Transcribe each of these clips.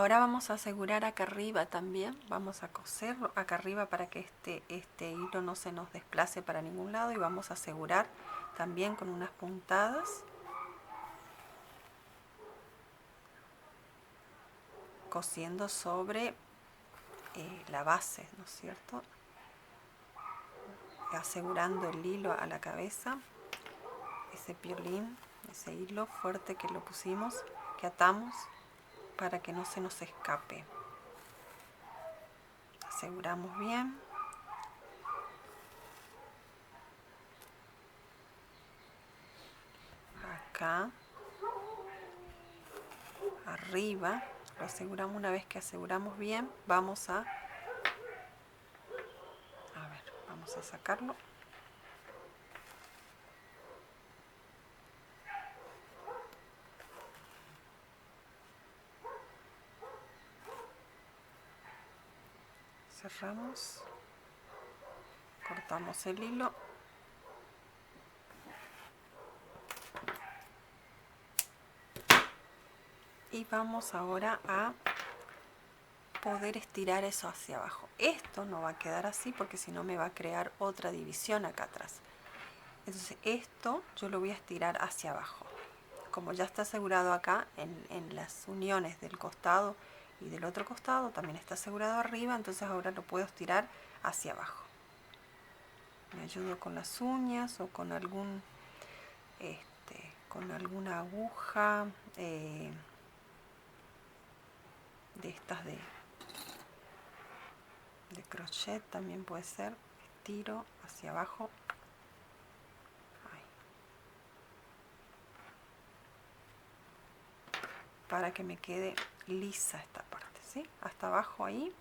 Ahora vamos a asegurar acá arriba también, vamos a coserlo acá arriba para que este hilo no se nos desplace para ningún lado, y vamos a asegurar también con unas puntadas, cosiendo sobre la base, ¿no es cierto? Asegurando el hilo a la cabeza, ese piolín, ese hilo fuerte que lo pusimos, que atamos, para que no se nos escape. Aseguramos bien. Acá, arriba, lo aseguramos. Una vez que aseguramos bien, vamos a ver, vamos a sacarlo. Cerramos, cortamos el hilo y vamos ahora a poder estirar eso hacia abajo. Esto no va a quedar así porque si no me va a crear otra división acá atrás. Entonces esto yo lo voy a estirar hacia abajo. Como ya está asegurado acá en las uniones del costado y del otro costado, también está asegurado arriba, entonces ahora lo puedo estirar hacia abajo. Me ayudo con las uñas o con con alguna aguja de estas de crochet, también puede ser. Estiro hacia abajo. Ahí. Para que me quede lisa esta parte, ¿sí? Hasta abajo ahí.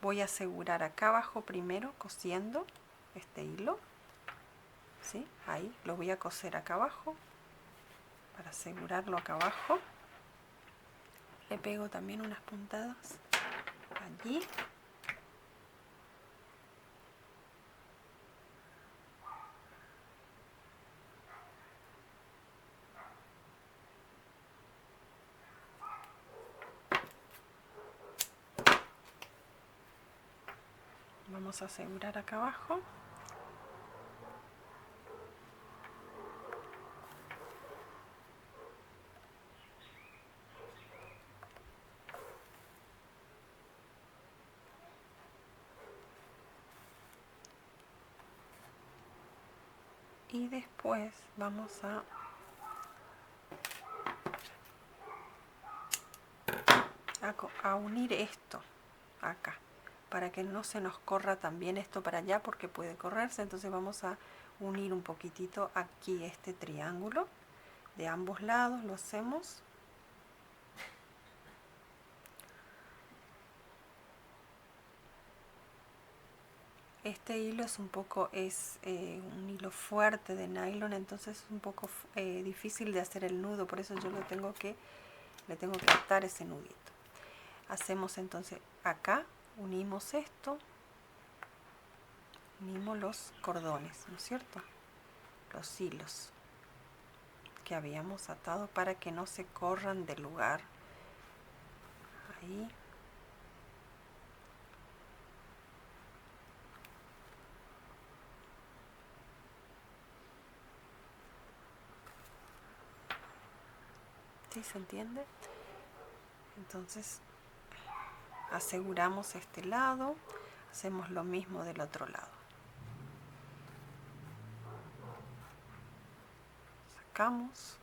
Voy a asegurar acá abajo primero cosiendo este hilo, ¿sí? Ahí lo voy a coser acá abajo para asegurarlo acá abajo. Le pego también unas puntadas allí. Vamos a asegurar acá abajo. Y después vamos a unir esto acá, para que no se nos corra también esto para allá, porque puede correrse. Entonces vamos a unir un poquitito aquí este triángulo de ambos lados, lo hacemos. Este hilo es un un hilo fuerte de nylon, entonces es un poco difícil de hacer el nudo, por eso yo le tengo que atar ese nudito. Hacemos entonces acá, unimos esto, unimos los cordones, ¿no es cierto? Los hilos que habíamos atado para que no se corran del lugar. Ahí. ¿Sí se entiende? Entonces aseguramos este lado, hacemos lo mismo del otro lado. Sacamos.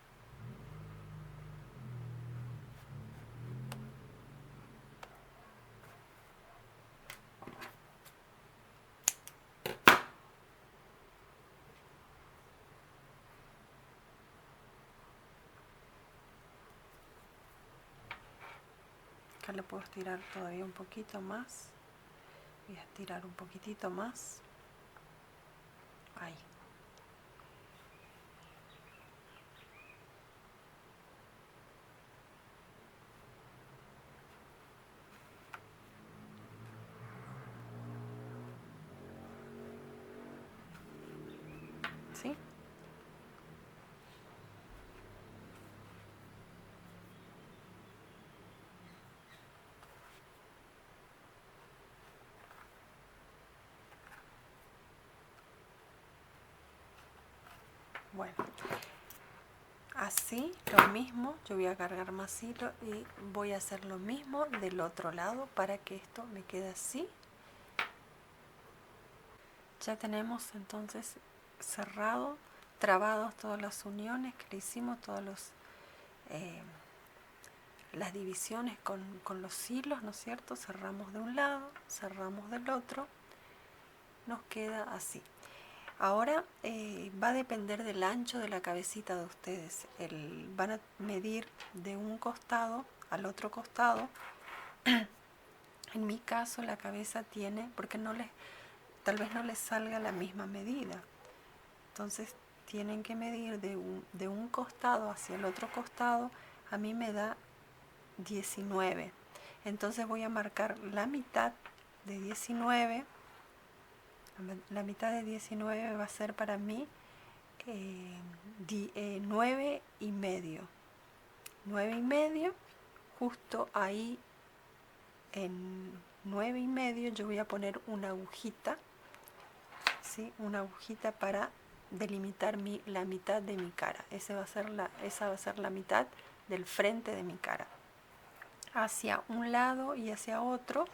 Acá le puedo estirar todavía un poquito más. Voy a estirar un poquitito más. Ahí. ¿Sí? Bueno, así lo mismo, yo voy a cargar más hilo y voy a hacer lo mismo del otro lado para que esto me quede así. Ya tenemos entonces cerrado, trabados todas las uniones que le hicimos, todos los las divisiones con los hilos, ¿no es cierto? Cerramos de un lado, cerramos del otro, nos queda así. Ahora va a depender del ancho de la cabecita de ustedes. Van a medir de un costado al otro costado. En mi caso la cabeza tiene, porque tal vez no les salga la misma medida. Entonces tienen que medir de un costado hacia el otro costado. A mí me da 19. Entonces voy a marcar la mitad de 19. La mitad de 19 va a ser para mí 9 y medio. 9 y medio, justo ahí en 9 y medio yo voy a poner una agujita, ¿sí? Una agujita para delimitar la mitad de mi cara. Esa va a ser la mitad del frente de mi cara. Hacia un lado y hacia otro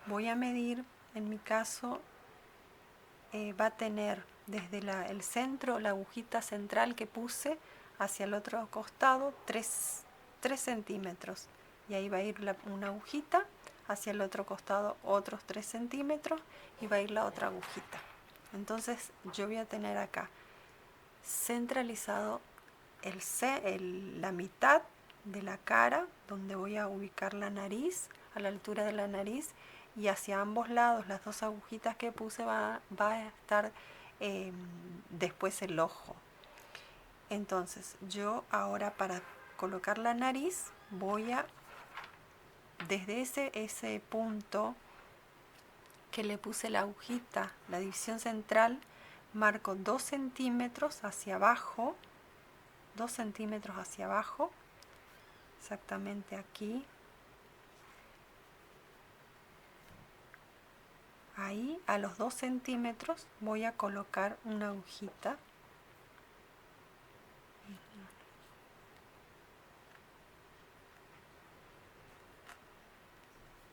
voy a medir, en mi caso va a tener desde el centro, la agujita central que puse hacia el otro costado 3 centímetros, y ahí va a ir una agujita, hacia el otro costado otros 3 centímetros y va a ir la otra agujita. Entonces yo voy a tener acá centralizado la mitad de la cara, donde voy a ubicar la nariz, a la altura de la nariz, y hacia ambos lados las dos agujitas que puse va a estar después el ojo. Entonces yo ahora, para colocar la nariz, voy a, desde ese punto que le puse la agujita, la división central, marco 2 centímetros hacia abajo, 2 centímetros hacia abajo, exactamente aquí. Ahí, a los 2 centímetros, voy a colocar una agujita.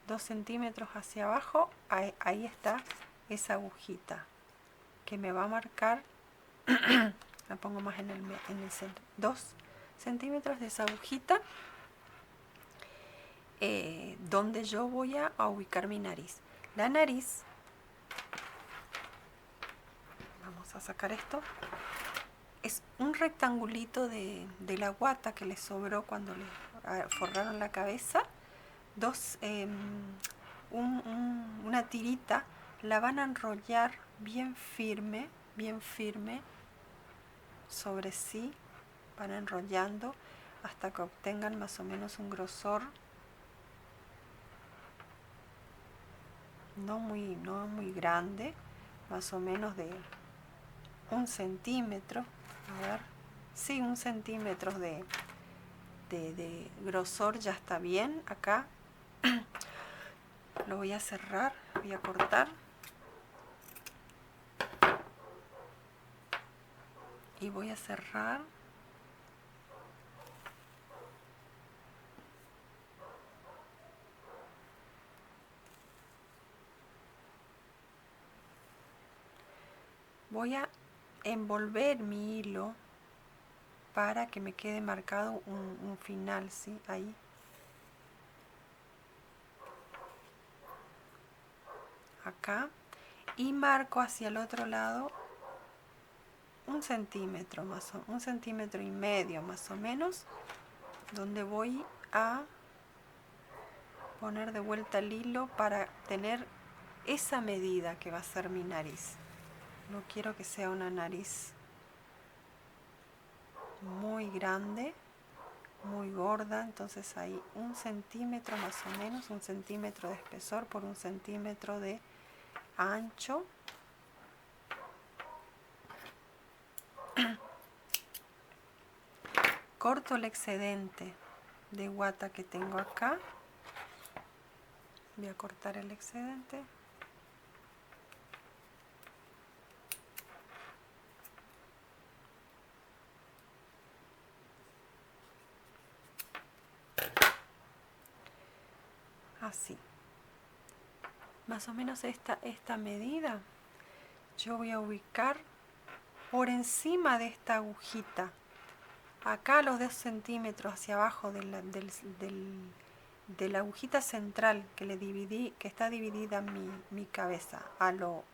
2 centímetros hacia abajo, ahí está esa agujita que me va a marcar, la pongo más en el centro, 2 centímetros de esa agujita, donde yo voy a ubicar mi nariz. La nariz, vamos a sacar esto, es un rectangulito de la guata que le sobró cuando le forraron la cabeza. Una tirita, la van a enrollar bien firme sobre sí, van enrollando hasta que obtengan más o menos un grosor no muy grande, más o menos de 1 centímetro, a ver, sí, 1 centímetro de grosor ya está bien. Acá lo voy a cerrar, voy a cortar y voy a cerrar. Voy a envolver mi hilo para que me quede marcado un final, ¿sí? Ahí. Acá. Y marco hacia el otro lado 1 centímetro, 1 centímetro y medio más o menos, donde voy a poner de vuelta el hilo para tener esa medida que va a ser mi nariz. No quiero que sea una nariz muy grande, muy gorda, entonces ahí 1 centímetro más o menos, 1 centímetro de espesor por 1 centímetro de ancho. Corto el excedente de guata que tengo acá. Voy a cortar el excedente. así. Más o menos esta medida yo voy a ubicar por encima de esta agujita, acá a los 2 centímetros hacia abajo de la agujita central que le dividí, que está dividida mi cabeza a lo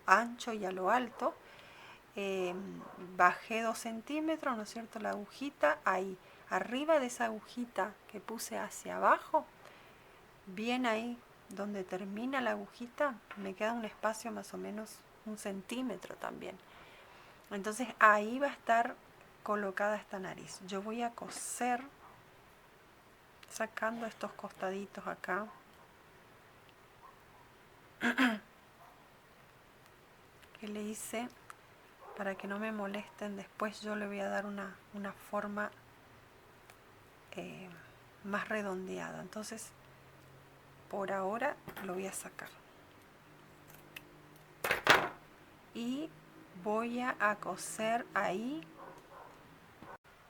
ancho y a lo alto. Bajé 2 centímetros, ¿no es cierto? La agujita ahí, arriba de esa agujita que puse hacia abajo, bien ahí donde termina la agujita, me queda un espacio más o menos 1 centímetro también. Entonces ahí va a estar colocada esta nariz. Yo voy a coser sacando estos costaditos acá. Que le hice para que no me molesten. Después yo le voy a dar una forma más redondeada. Entonces por ahora lo voy a sacar. Y voy a coser ahí.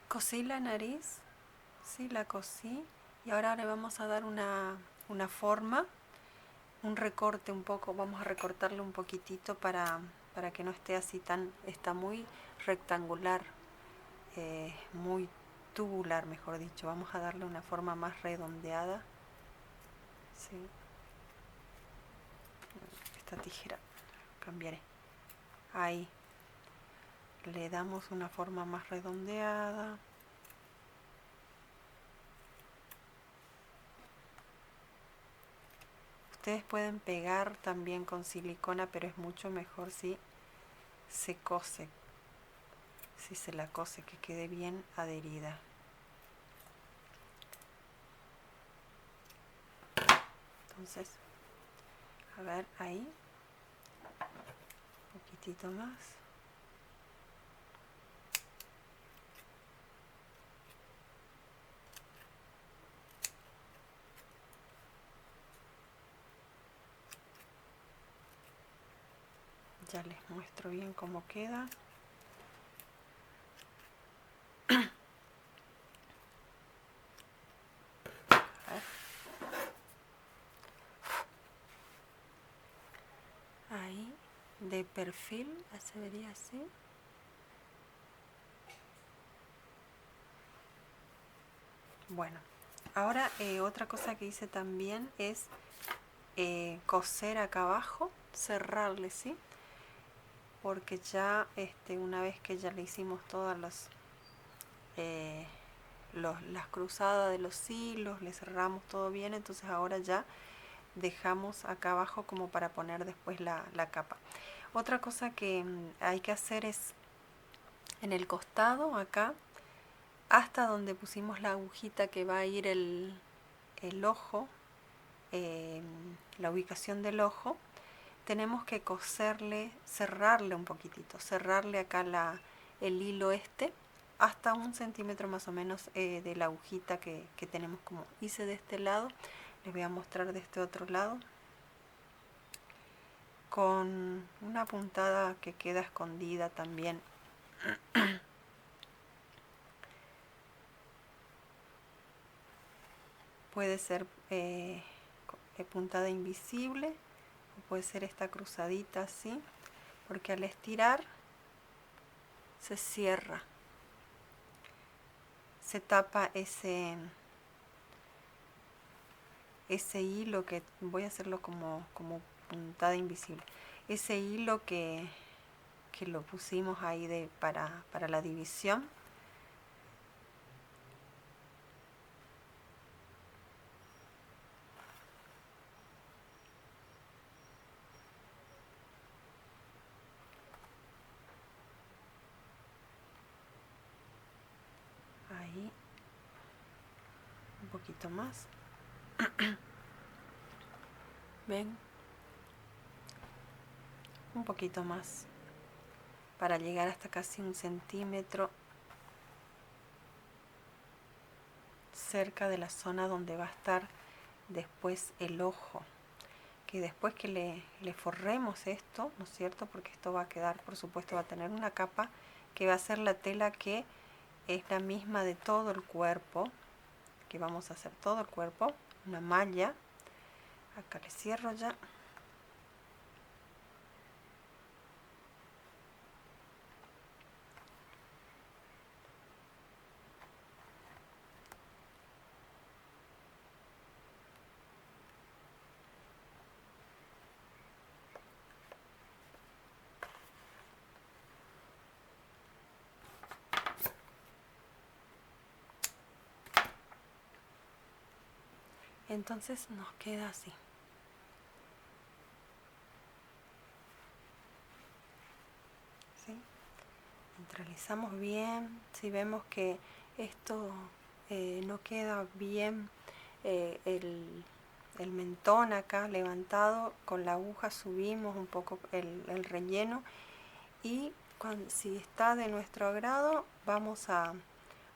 Cosí la nariz. Sí, la cosí. Y ahora le vamos a dar una forma. Un recorte un poco. Vamos a recortarle un poquitito para que no esté así tan... Está muy rectangular. Muy tubular, mejor dicho. Vamos a darle una forma más redondeada. Sí. Esta tijera cambiaré. Ahí le damos una forma más redondeada. Ustedes pueden pegar también con silicona, pero es mucho mejor si se cose, si se la cose, que quede bien adherida. Entonces, a ver, ahí, un poquitito más. Ya les muestro bien cómo queda. Ahí, de perfil, se vería así. Bueno, ahora otra cosa que hice también es coser acá abajo, cerrarle, ¿sí? Porque ya una vez que ya le hicimos todas las cruzadas de los hilos, le cerramos todo bien, entonces ahora ya dejamos acá abajo como para poner después la capa. Otra cosa que hay que hacer es en el costado acá, hasta donde pusimos la agujita que va a ir el ojo, la ubicación del ojo, tenemos que coserle, cerrarle un poquitito, cerrarle acá el hilo hasta 1 centímetro más o menos de la agujita que tenemos, como hice de este lado. Les voy a mostrar de este otro lado, con una puntada que queda escondida también. Puede ser puntada invisible, o puede ser esta cruzadita así, porque al estirar se cierra, se tapa ese hilo, que voy a hacerlo como puntada invisible, ese hilo que lo pusimos ahí para la división. Ahí, un poquito más. ¿Ven? Un poquito más, para llegar hasta casi 1 centímetro cerca de la zona donde va a estar después el ojo. Que después que le forremos esto, ¿no es cierto? Porque esto va a quedar, por supuesto, va a tener una capa que va a ser la tela que es la misma de todo el cuerpo, que vamos a hacer todo el cuerpo, una malla. Acá le cierro ya. Entonces nos queda así. ¿Sí? Centralizamos bien. Si vemos que esto no queda bien, el mentón acá levantado, con la aguja subimos un poco el relleno y si está de nuestro agrado vamos a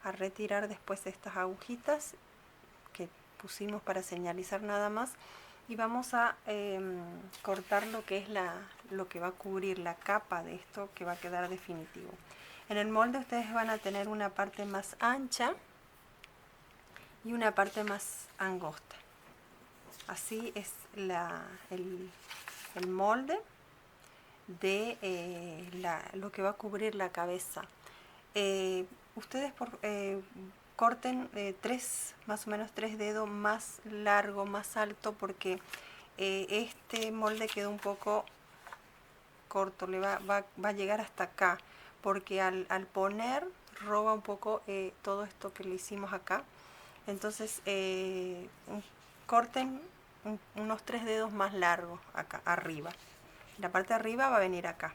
retirar después estas agujitas que pusimos para señalizar nada más y vamos a cortar lo que es lo que va a cubrir la capa de esto que va a quedar definitivo. En el molde ustedes van a tener una parte más ancha y una parte más angosta. Así es el molde de lo que va a cubrir la cabeza. Ustedes corten más o menos 3 dedos más largo, más alto, porque este molde quedó un poco corto, va a llegar hasta acá, porque al poner roba un poco todo esto que le hicimos acá. Entonces corten unos 3 dedos más largos acá arriba. La parte de arriba va a venir acá.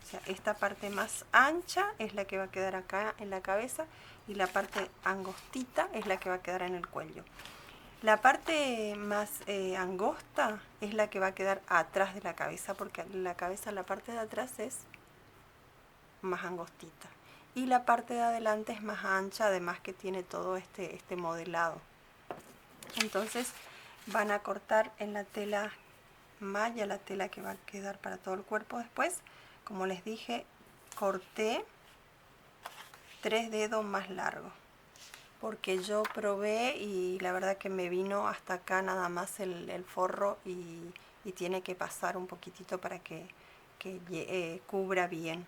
O sea, esta parte más ancha es la que va a quedar acá en la cabeza y la parte angostita es la que va a quedar en el cuello. La parte más angosta es la que va a quedar atrás de la cabeza, porque la cabeza, la parte de atrás es más angostita. Y la parte de adelante es más ancha, además que tiene todo este modelado. Entonces van a cortar en la tela malla, la tela que va a quedar para todo el cuerpo después. Como les dije, corté 3 dedos más largos, porque yo probé y la verdad que me vino hasta acá nada más el forro y tiene que pasar un poquitito para que cubra bien.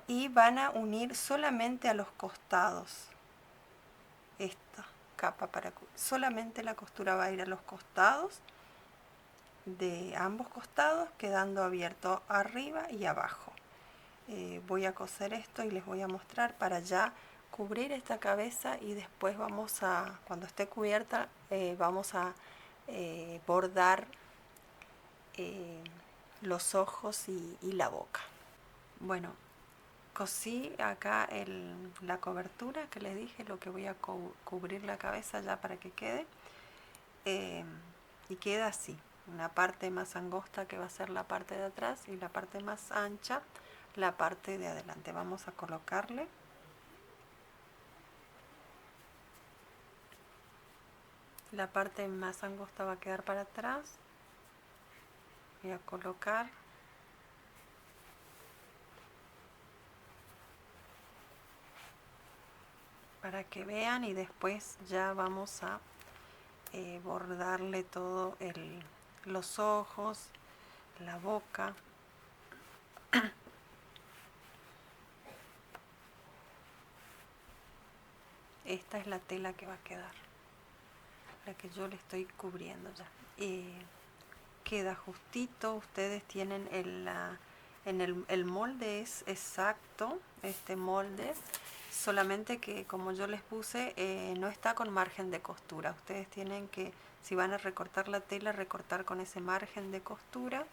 Y van a unir solamente a los costados esta capa, solamente la costura va a ir a los costados, de ambos costados, quedando abierto arriba y abajo. Voy a coser esto y les voy a mostrar para ya cubrir esta cabeza, y después vamos a, cuando esté cubierta, vamos a bordar los ojos y la boca. Bueno, cosí acá la cobertura que les dije, lo que voy a cubrir la cabeza ya para que quede, y queda así, una parte más angosta que va a ser la parte de atrás y la parte más ancha la parte de adelante. Vamos a colocarle la parte más angosta, va a quedar para atrás. Voy a colocar para que vean, y después ya vamos a bordarle todo los ojos, la boca. Esta es la tela que va a quedar, la que yo le estoy cubriendo ya. Queda justito. Ustedes tienen el molde es exacto, este molde, solamente que como yo les puse, no está con margen de costura. Ustedes tienen que, si van a recortar la tela, recortar con ese margen de costura,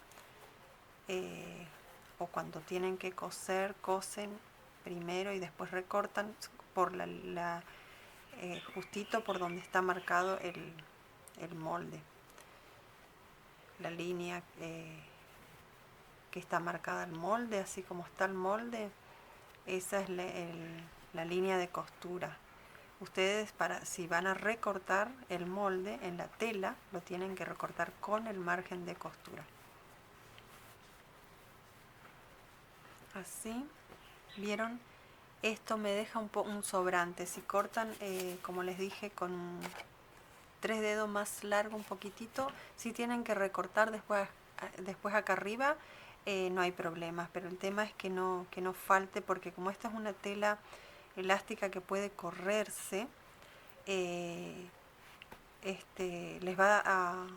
o cuando tienen que coser, cosen primero y después recortan por justito por donde está marcado el molde, la línea que está marcada el molde, así como está el molde, esa es la línea de costura. Ustedes, si van a recortar el molde en la tela, lo tienen que recortar con el margen de costura. Así, ¿vieron? Esto me deja un sobrante. Si cortan, como les dije, con 3 dedos más largo un poquitito. Si tienen que recortar después acá arriba, no hay problemas, pero el tema es que no falte, porque como esta es una tela elástica que puede correrse, les va a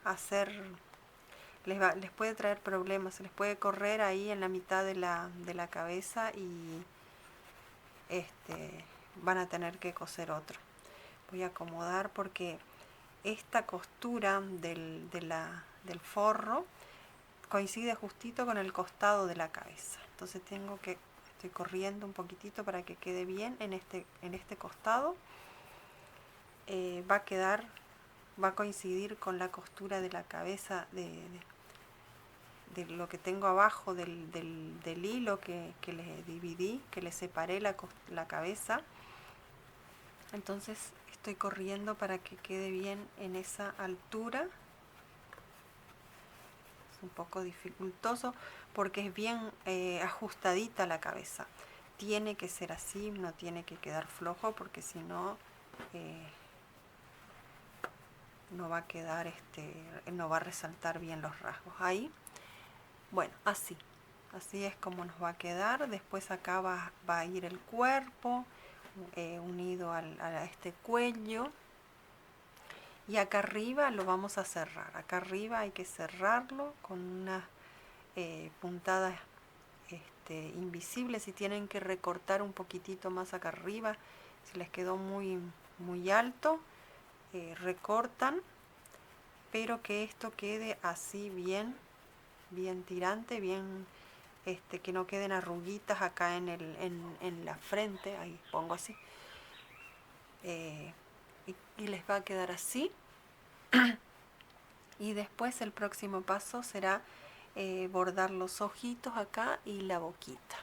hacer, les puede traer problemas, se les puede correr ahí en la mitad de la cabeza y van a tener que coser otro. Voy a acomodar porque esta costura del forro coincide justito con el costado de la cabeza. Entonces estoy corriendo un poquitito para que quede bien en este costado. Va a coincidir con la costura de la cabeza de lo que tengo abajo del hilo que le dividí, que le separé la cabeza. Entonces estoy corriendo para que quede bien en esa altura. Es un poco dificultoso porque es bien ajustadita la cabeza. Tiene que ser así, no tiene que quedar flojo, porque si no no va a quedar no va a resaltar bien los rasgos. Ahí, bueno, así es como nos va a quedar. Después acá va a ir el cuerpo unido a este cuello, y acá arriba lo vamos a cerrar. Acá arriba hay que cerrarlo con unas puntadas invisibles. Si tienen que recortar un poquitito más acá arriba, si les quedó muy alto, recortan, pero que esto quede así bien tirante, bien, que no queden arruguitas acá en la frente. Ahí pongo así, y les va a quedar así. Y después el próximo paso será bordar los ojitos acá y la boquita.